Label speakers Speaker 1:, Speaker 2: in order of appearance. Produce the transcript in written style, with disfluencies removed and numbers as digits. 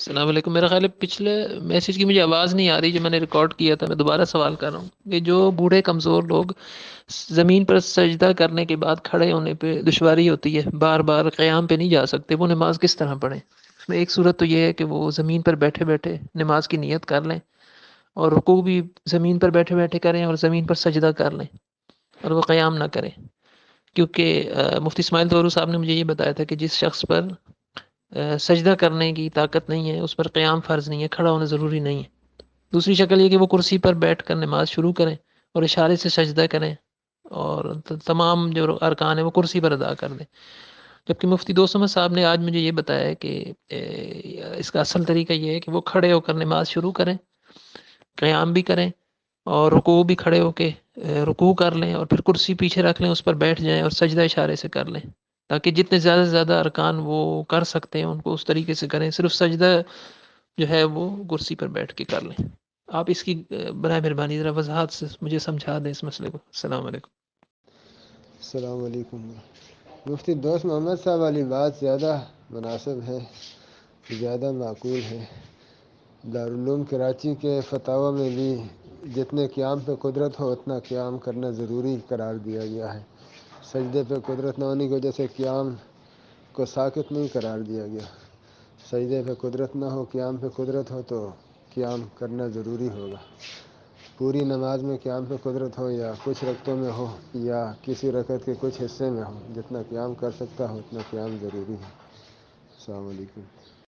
Speaker 1: السلام علیکم۔ میرا خیال ہے پچھلے میسج کی مجھے آواز نہیں آ رہی جو میں نے ریکارڈ کیا تھا، میں دوبارہ سوال کر رہا ہوں کہ جو بوڑھے کمزور لوگ زمین پر سجدہ کرنے کے بعد کھڑے ہونے پہ دشواری ہوتی ہے، بار بار قیام پہ نہیں جا سکتے، وہ نماز کس طرح پڑھیں؟ اس میں ایک صورت تو یہ ہے کہ وہ زمین پر بیٹھے بیٹھے نماز کی نیت کر لیں، اور رکوع بھی زمین پر بیٹھے بیٹھے کریں اور زمین پر سجدہ کر لیں اور وہ قیام نہ کریں، کیونکہ مفتی اسماعیل طورو صاحب نے مجھے یہ بتایا تھا کہ جس شخص پر سجدہ کرنے کی طاقت نہیں ہے اس پر قیام فرض نہیں ہے، کھڑا ہونا ضروری نہیں ہے۔ دوسری شکل یہ کہ وہ کرسی پر بیٹھ کر نماز شروع کریں اور اشارے سے سجدہ کریں اور تمام جو ارکان ہیں وہ کرسی پر ادا کر دیں۔ جبکہ مفتی دوست احمد صاحب نے آج مجھے یہ بتایا ہے کہ اس کا اصل طریقہ یہ ہے کہ وہ کھڑے ہو کر نماز شروع کریں، قیام بھی کریں اور رکوع بھی کھڑے ہو کے رکوع کر لیں، اور پھر کرسی پیچھے رکھ لیں، اس پر بیٹھ جائیں اور سجدہ اشارے سے کر لیں، تاکہ جتنے زیادہ سے زیادہ ارکان وہ کر سکتے ہیں ان کو اس طریقے سے کریں، صرف سجدہ جو ہے وہ کرسی پر بیٹھ کے کر لیں۔ آپ اس کی برائے مہربانی ذرا وضاحت سے مجھے سمجھا دیں اس مسئلے کو۔ السلام علیکم۔
Speaker 2: السلام علیکم۔ مفتی دوست محمد صاحب والی بات زیادہ مناسب ہے، زیادہ معقول ہے۔ دارالعلوم کراچی کے فتاوی میں بھی جتنے قیام پہ قدرت ہو اتنا قیام کرنا ضروری قرار دیا گیا ہے۔ سجدے پہ قدرت نہ ہونے کی وجہ سے قیام کو ساقط نہیں قرار دیا گیا۔ سجدے پہ قدرت نہ ہو، قیام پہ قدرت ہو تو قیام کرنا ضروری ہوگا۔ پوری نماز میں قیام پہ قدرت ہو یا کچھ رکعتوں میں ہو یا کسی رکعت کے کچھ حصے میں ہو، جتنا قیام کر سکتا ہو اتنا قیام ضروری ہے۔ السلام علیکم۔